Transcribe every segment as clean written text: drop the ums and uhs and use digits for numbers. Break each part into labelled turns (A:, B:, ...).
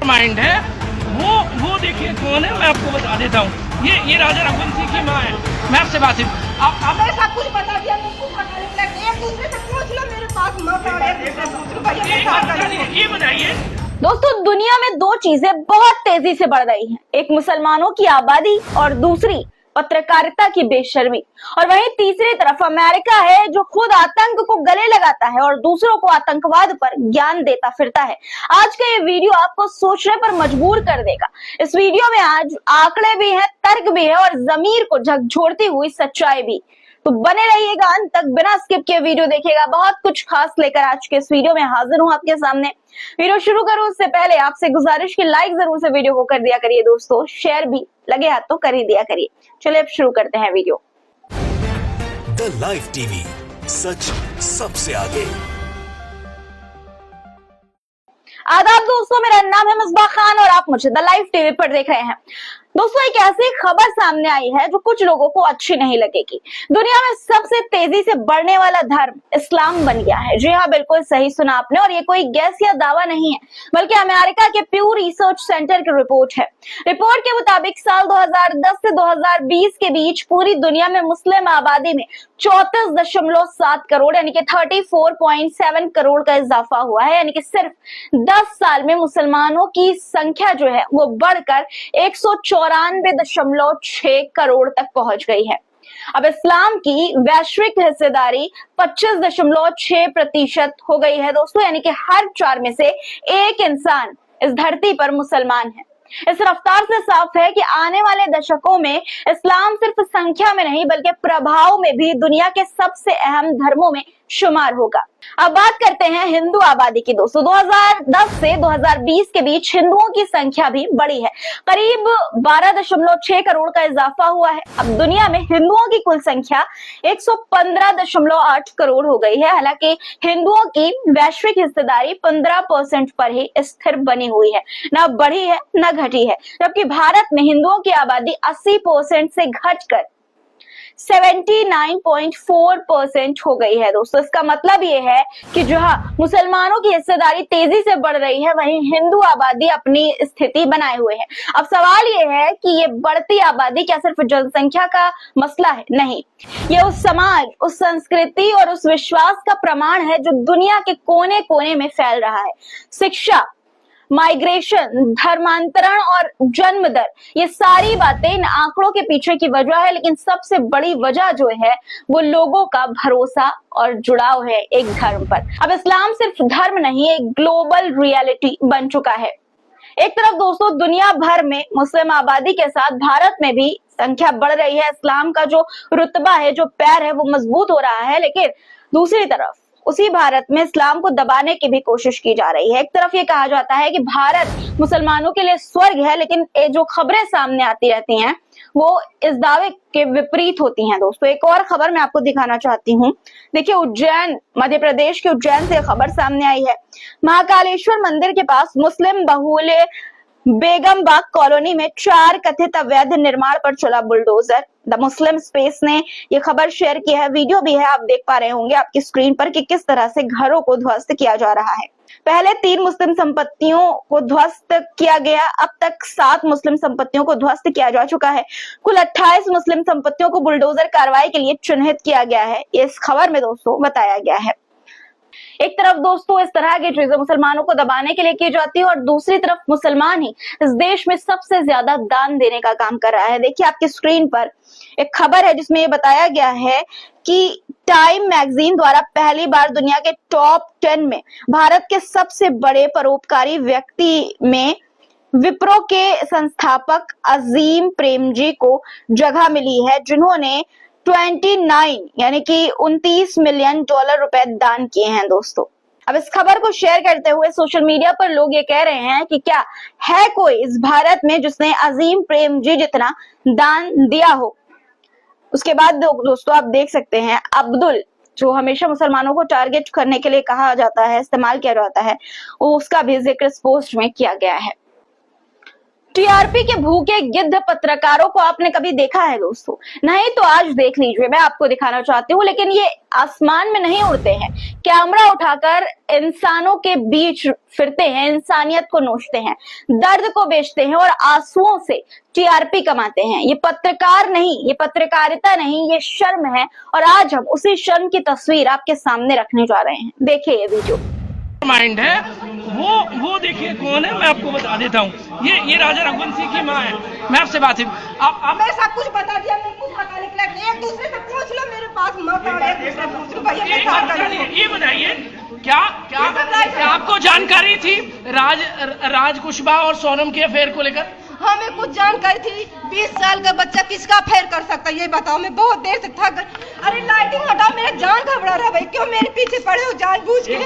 A: Mind है वो देखिए कौन है, मैं आपको बता देता हूँ। ये राजा रघुवंशी की माँ है। मैं आपसे बात
B: आपने सब कुछ बता दिया, एक दूसरे से पूछ लो, मेरे पास मत
A: ये बताइए
C: दोस्तों, दुनिया में दो चीजें बहुत तेजी से बढ़ रही हैं। एक मुसलमानों की आबादी और दूसरी पत्रकारिता की बेशर्मी। और वहीं तीसरी तरफ अमेरिका है जो खुद आतंक को गले लगाता है और दूसरों को आतंकवाद पर ज्ञान देता फिरता है। आज का ये वीडियो आपको सोचने पर मजबूर कर देगा। इस वीडियो में आज आंकड़े भी हैं, तर्क भी है और जमीर को झकझोरती हुई सच्चाई भी। तो बने रहिएगा अंत तक, बिना स्किप किए वीडियो देखिएगा। बहुत कुछ खास लेकर आज के इस वीडियो में हाजिर हूं आपके सामने। वीडियो शुरू करूं उससे पहले आपसे गुजारिश की लाइक जरूर से वीडियो को कर दिया करिए दोस्तों, शेयर भी लगे हाथ तो कर ही दिया करिए। चलिए अब शुरू करते हैं वीडियो।
D: द लाइव टीवी, सच सबसे आगे।
C: आदाब दोस्तों, मेरा नाम है मिसबा खान और आप मुझे द लाइव टीवी पर देख रहे हैं। दोस्तों, एक ऐसी खबर सामने आई है जो कुछ लोगों को अच्छी नहीं लगेगी। दुनिया में सबसे तेजी से बढ़ने वाला धर्म इस्लाम बन गया है। जी हाँ, बिल्कुल सही सुना आपने, और ये कोई गैस या दावा नहीं है, बल्कि अमेरिका के प्यू रिसर्च सेंटर की रिपोर्ट है। रिपोर्ट के मुताबिक साल 2010 से 2020 के बीच पूरी दुनिया में मुस्लिम आबादी में 34.7 करोड़ यानी कि 34.7 करोड़ का इजाफा हुआ है। यानी कि सिर्फ 10 साल में मुसलमानों की संख्या जो है वो बढ़कर 194.6 करोड़ तक पहुंच गई है। अब इस्लाम की वैश्विक हिस्सेदारी 25.6% हो गई है दोस्तों, यानी कि हर 4 में से एक इंसान इस धरती पर मुसलमान है। इस रफ्तार से साफ है कि आने वाले दशकों में इस्लाम सिर्फ संख्या में नहीं बल्कि प्रभाव में भी दुनिया के सबसे अहम धर्मों में शुमार होगा। अब बात करते हैं हिंदू आबादी की दोस्तों। 2010 से 2020 के बीच हिंदुओं की संख्या भी बढ़ी है, करीब 12.6 करोड़ का इजाफा हुआ है। अब दुनिया में हिंदुओं की कुल संख्या 115.8 करोड़ हो गई है। हालांकि हिंदुओं की वैश्विक हिस्सेदारी 15% पर ही स्थिर बनी हुई है, न बढ़ी है न घटी है। जबकि भारत में हिंदुओं की आबादी 80% से घटकर 79.4% हो गई है दोस्तों। इसका मतलब ये है कि जहां मुसलमानों की हिस्सेदारी तेजी से बढ़ रही है, वहीं हिंदू आबादी अपनी स्थिति बनाए हुए है। अब सवाल ये है कि ये बढ़ती आबादी क्या सिर्फ जनसंख्या का मसला है? नहीं, ये उस समाज, उस संस्कृति और उस विश्वास का प्रमाण है जो दुनिया के कोने कोने में फैल रहा है। शिक्षा, माइग्रेशन, धर्मांतरण और जन्म दर, ये सारी बातें इन आंकड़ों के पीछे की वजह है। लेकिन सबसे बड़ी वजह जो है वो लोगों का भरोसा और जुड़ाव है एक धर्म पर। अब इस्लाम सिर्फ धर्म नहीं, एक ग्लोबल रियलिटी बन चुका है। एक तरफ दोस्तों दुनिया भर में मुस्लिम आबादी के साथ भारत में भी संख्या बढ़ रही है। इस्लाम का जो रुतबा है, जो पैर है, वो मजबूत हो रहा है। लेकिन दूसरी तरफ उसी भारत में इस्लाम को दबाने की भी कोशिश की जा रही है। एक तरफ ये कहा जाता है कि भारत मुसलमानों के लिए स्वर्ग है, लेकिन जो खबरें सामने आती रहती हैं वो इस दावे के विपरीत होती हैं दोस्तों। एक और खबर मैं आपको दिखाना चाहती हूँ। देखिए, उज्जैन, मध्य प्रदेश के उज्जैन से खबर सामने आई है। महाकालेश्वर मंदिर के पास मुस्लिम बहुल बेगम बाग कॉलोनी में 4 कथित अवैध निर्माण पर चला बुलडोजर। द मुस्लिम स्पेस ने ये खबर शेयर की है, वीडियो भी है, आप देख पा रहे होंगे आपकी स्क्रीन पर कि किस तरह से घरों को ध्वस्त किया जा रहा है। पहले 3 मुस्लिम संपत्तियों को ध्वस्त किया गया, अब तक 7 मुस्लिम संपत्तियों को ध्वस्त किया जा चुका है। कुल 28 मुस्लिम संपत्तियों को बुलडोजर कार्रवाई के लिए चिन्हित किया गया है, ये इस खबर में दोस्तों बताया गया है। एक तरफ दोस्तों इस तरह की चीजें मुसलमानों को दबाने के लिए की जाती है और दूसरी तरफ मुसलमान ही इस देश में सबसे ज्यादा दान देने का काम कर रहा है। देखिए आपकी स्क्रीन पर एक खबर है जिसमें ये बताया गया है कि टाइम मैगजीन द्वारा पहली बार दुनिया के टॉप 10 में भारत के सबसे बड़े परोपकारी व्यक्ति में विप्रो के संस्थापक अजीम प्रेमजी को जगह मिली है, जिन्होंने 29 यानी कि 29 मिलियन डॉलर रुपए दान किए हैं दोस्तों। अब इस खबर को शेयर करते हुए सोशल मीडिया पर लोग ये कह रहे हैं कि क्या है कोई इस भारत में जिसने अजीम प्रेमजी जितना दान दिया हो। उसके बाद दोस्तों आप देख सकते हैं अब्दुल, जो हमेशा मुसलमानों को टारगेट करने के लिए कहा जाता है, इस्तेमाल किया जाता है, वो उसका भी जिक्र इस पोस्ट में किया गया है। टीआरपी के भूखे गिद्ध पत्रकारों को आपने कभी देखा है दोस्तों? नहीं तो आज देख लीजिए, मैं आपको दिखाना चाहती हूँ। लेकिन ये आसमान में नहीं उड़ते हैं, कैमरा उठाकर इंसानों के बीच फिरते हैं, इंसानियत को नोचते हैं, दर्द को बेचते हैं और आंसुओं से टीआरपी कमाते हैं। ये पत्रकार नहीं, ये पत्रकारिता नहीं, ये शर्म है। और आज हम उसी शर्म की तस्वीर आपके सामने रखने जा रहे हैं। देखिए ये वीडियो।
A: माइंड है वो देखिए कौन है, मैं आपको बता देता हूँ। ये राजा रघुवंशी की माँ है। मैं आपसे बात है, आप
B: मैं सब कुछ बता दिया, मैं कुछ बताने के लिए एक दूसरे से पूछ लो, मेरे पास मत आओ, एक दूसरे से पूछ लो भैया मैं क्या करूं।
A: ये बताइए क्या आपको जानकारी थी राज कुशवाहा और सोनम के अफेयर को लेकर?
B: हमें कुछ जानकारी थी। 20 साल का बच्चा किसका अफेयर कर सकता है ये बताओ। मैं बहुत देर से थक गई। अरे लाइटिंग हटाओ, मेरा जान घबरा रहा है भाई। क्यों मेरे पीछे पड़े हो जानबूझ के?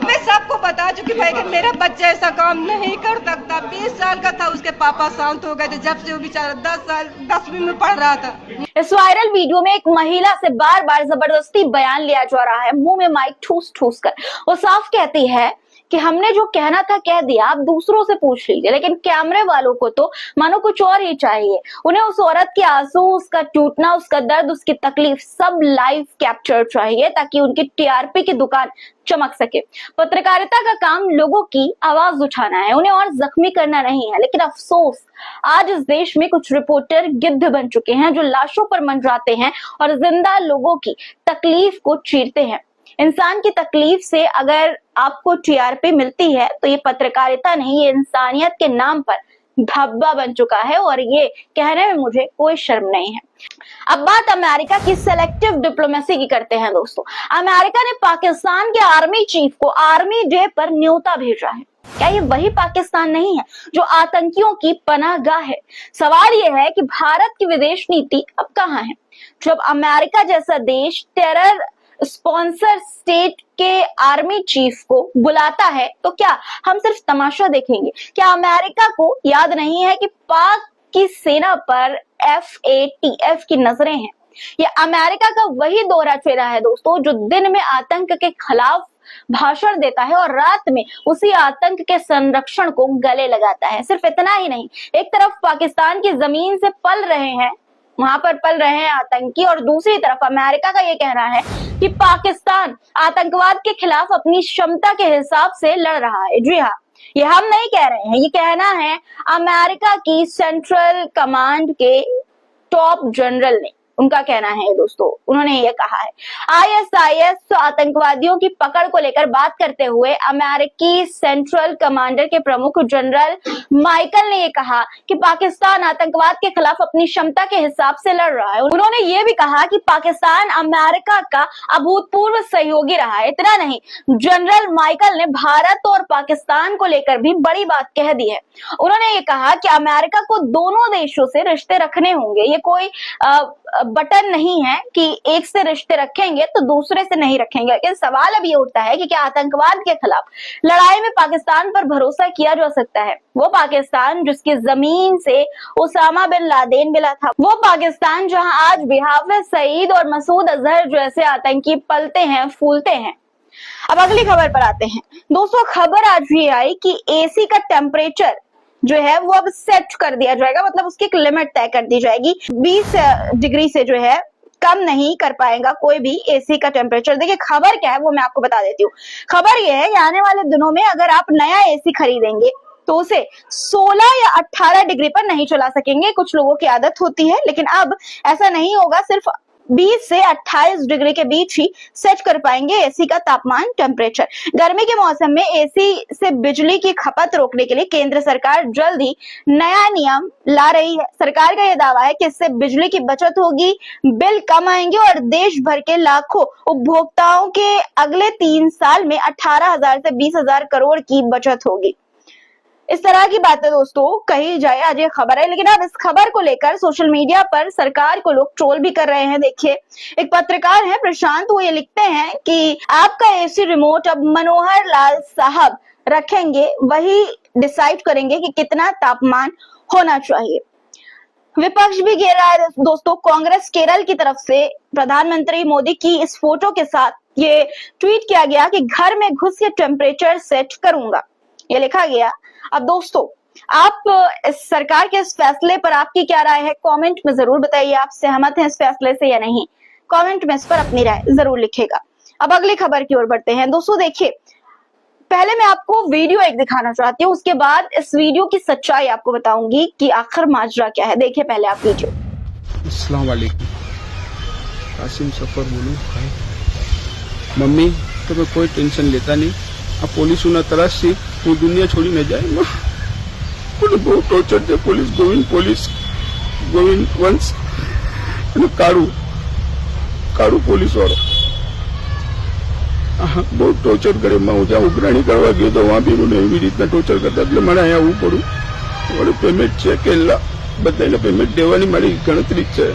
B: मैं सबको बता चुकी भाई कि मेरा बच्चा ऐसा काम नहीं कर सकता। 20 साल का था, उसके पापा शांत हो गए थे जब से वो बेचारा 10 साल 10वीं में पढ़ रहा था।
C: इस वायरल वीडियो में एक महिला से बार बार जबरदस्ती बयान लिया जा रहा है, मुंह में माइक ठूस ठूस कर। वो साफ कहती है कि हमने जो कहना था कह दिया, आप दूसरों से पूछ लीजिए। लेकिन कैमरे वालों को तो मानो कुछ और ही चाहिए। उन्हें उस औरत के आंसू, उसका टूटना, उसका दर्द, उसकी तकलीफ सब लाइव कैप्चर चाहिए ताकि उनकी टीआरपी की दुकान चमक सके। पत्रकारिता का काम लोगों की आवाज उठाना है, उन्हें और जख्मी करना नहीं है। लेकिन अफसोस आज इस देश में कुछ रिपोर्टर गिद्ध बन चुके हैं जो लाशों पर मंडराते हैं और जिंदा लोगों की तकलीफ को चीरते हैं। इंसान की तकलीफ से अगर आपको टीआरपी मिलती है तो ये पत्रकारिता नहीं, ये इंसानियत के नाम पर धब्बा बन चुका है और ये कहने में मुझे कोई शर्म नहीं है। अब बात अमेरिका की सेलेक्टिव डिप्लोमेसी की करते हैं दोस्तों। अमेरिका ने पाकिस्तान के आर्मी चीफ को आर्मी डे पर न्योता भेजा है। क्या ये वही पाकिस्तान नहीं है जो आतंकियों की पनाहगाह है? सवाल यह है कि भारत की विदेश नीति अब कहां है? जब अमेरिका जैसा देश टेरर स्पॉन्सर स्टेट के आर्मी चीफ को बुलाता है तो क्या हम सिर्फ तमाशा देखेंगे? क्या अमेरिका को याद नहीं है कि पाक की सेना पर FATF की नजरें हैं? ये अमेरिका का वही दोहरा चेहरा है दोस्तों जो दिन में आतंक के खिलाफ भाषण देता है और रात में उसी आतंक के संरक्षण को गले लगाता है। सिर्फ इतना ही नहीं, एक तरफ पाकिस्तान की जमीन से पल रहे हैं, वहां पर पल रहे हैं आतंकी, और दूसरी तरफ अमेरिका का ये कहना है कि पाकिस्तान आतंकवाद के खिलाफ अपनी क्षमता के हिसाब से लड़ रहा है। जी हाँ, ये हम नहीं कह रहे हैं, ये कहना है अमेरिका की सेंट्रल कमांड के टॉप जनरल ने। उनका कहना है दोस्तों, उन्होंने ये कहा है। ISIS आतंकवादियों की पकड़ को लेकर बात करते हुए अमेरिकी सेंट्रल कमांडर के प्रमुख जनरल माइकल ने ये कहा कि पाकिस्तान आतंकवाद के खिलाफ अपनी क्षमता के हिसाब से लड़ रहा है। उन्होंने ये भी कहा कि पाकिस्तान अमेरिका का अभूतपूर्व सहयोगी रहा है। इतना नहीं, जनरल माइकल ने भारत और पाकिस्तान को लेकर भी बड़ी बात कह दी है। उन्होंने ये कहा कि अमेरिका को दोनों देशों से रिश्ते रखने होंगे। ये कोई बटन नहीं है कि एक से रिश्ते रखेंगे तो दूसरे से नहीं रखेंगे। लेकिन सवाल अब ये उठता है कि क्या आतंकवाद के खिलाफ लड़ाई में पाकिस्तान पर भरोसा किया जा सकता है? वो पाकिस्तान जिसकी जमीन से उसामा बिन लादेन मिला था, वो पाकिस्तान जहां आज भी हाफिज सईद और मसूद अजहर जैसे आतंकी पलते हैं, फूलते हैं। अब अगली खबर पर आते हैं दोस्तों। खबर आज ये आई कि AC का टेम्परेचर जो है वो अब सेट कर दिया जाएगा, मतलब उसकी एक लिमिट तय कर दी जाएगी। 20 डिग्री से जो है कम नहीं कर पाएगा कोई भी AC का टेम्परेचर। देखिए खबर क्या है वो मैं आपको बता देती हूँ। खबर ये है कि आने वाले दिनों में अगर आप नया AC खरीदेंगे तो उसे 16 या 18 डिग्री पर नहीं चला सकेंगे। कुछ लोगों की आदत होती है, लेकिन अब ऐसा नहीं होगा। सिर्फ 20 से 28 डिग्री के बीच ही सेट कर पाएंगे AC का तापमान, टेम्परेचर। गर्मी के मौसम में AC से बिजली की खपत रोकने के लिए केंद्र सरकार जल्द ही नया नियम ला रही है। सरकार का यह दावा है कि इससे बिजली की बचत होगी, बिल कम आएंगे और देश भर के लाखों उपभोक्ताओं के अगले 3 साल में 18,000 से 20,000 करोड़ की बचत होगी। इस तरह की बातें दोस्तों कही जाए, आज ये खबर है। लेकिन अब इस खबर को लेकर सोशल मीडिया पर सरकार को लोग ट्रोल भी कर रहे हैं। देखिए, एक पत्रकार है प्रशांत, वो ये लिखते हैं कि आपका AC रिमोट अब मनोहर लाल साहब रखेंगे, वही डिसाइड करेंगे कि कितना तापमान होना चाहिए। विपक्ष भी घेर रहा है दोस्तों। कांग्रेस केरल की तरफ से प्रधानमंत्री मोदी की इस फोटो के साथ ये ट्वीट किया गया कि घर में घुस के टेम्परेचर सेट करूंगा, ये लिखा गया। अब दोस्तों आप इस सरकार के इस फैसले पर आपकी क्या राय है, कमेंट में जरूर बताइए। आप सहमत हैं इस फैसले से या नहीं, कमेंट में इस पर अपनी राय जरूर लिखिएगा। अब अगली खबर की ओर बढ़ते हैं दोस्तों। देखिए, पहले मैं आपको वीडियो एक दिखाना चाहती हूँ, उसके बाद इस वीडियो की सच्चाई आपको बताऊंगी कि आखिर माजरा क्या है। देखिए पहले आप वीडियो।
E: अस्सलाम वालेकुम, कासिम सफर बोलूँ भाई। मम्मी तो मैं कोई टेंशन लेता नहीं, अब पुलिस उन्हें तलाश से वो दुनिया छोड़ी न जाए। मुझे बहुत टॉर्चर दे पुलिस गोविंद वंश काड़ू पुलिस वालों बहुत टॉर्चर करे। मैं જ્યાં ઉઘરાણી કરવા ગયો તો वहाँ भी મને એવી રીતના ટોર્ચર કરતા, એટલે મારે અહીંયા આવવું પડ્યું। મારું પેમેન્ટ છે કે બધાને પેમેન્ટ દેવાની મારી ગણતરી છે।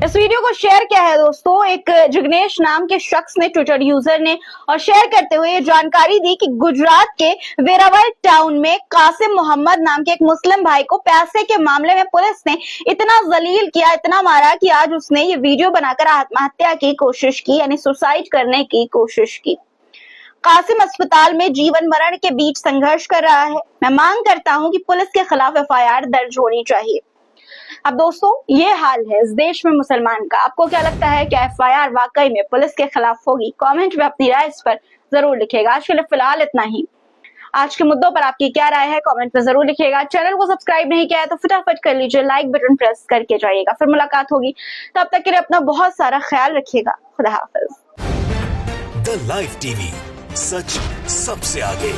C: इस वीडियो को शेयर किया है दोस्तों एक जिग्नेश नाम के शख्स ने, ट्विटर यूजर ने, और शेयर करते हुए ये जानकारी दी कि गुजरात के वेरावल टाउन में कासिम मोहम्मद नाम के एक मुस्लिम भाई को पैसे के मामले में पुलिस ने इतना जलील किया, इतना मारा कि आज उसने ये वीडियो बनाकर आत्महत्या की कोशिश की, यानी सुसाइड करने की कोशिश की। कासिम अस्पताल में जीवन मरण के बीच संघर्ष कर रहा है। मैं मांग करता हूं कि पुलिस के खिलाफ एफआईआर दर्ज होनी चाहिए। अब दोस्तों ये हाल है इस देश में मुसलमान का। आपको क्या लगता है, क्या एफआईआर वाकई में पुलिस के खिलाफ होगी? कमेंट में अपनी राय इस पर जरूर लिखिएगा। आज के लिए फिलहाल इतना ही। आज के मुद्दों पर आपकी क्या राय है, कमेंट में जरूर लिखिएगा। चैनल को सब्सक्राइब नहीं किया है तो फटाफट कर लीजिए, लाइक बटन प्रेस करके जाइएगा। फिर मुलाकात होगी, तब तक के लिए अपना बहुत सारा ख्याल रखिएगा। खुदा हाफिज।
D: द लाइव टीवी, सच सबसे आगे।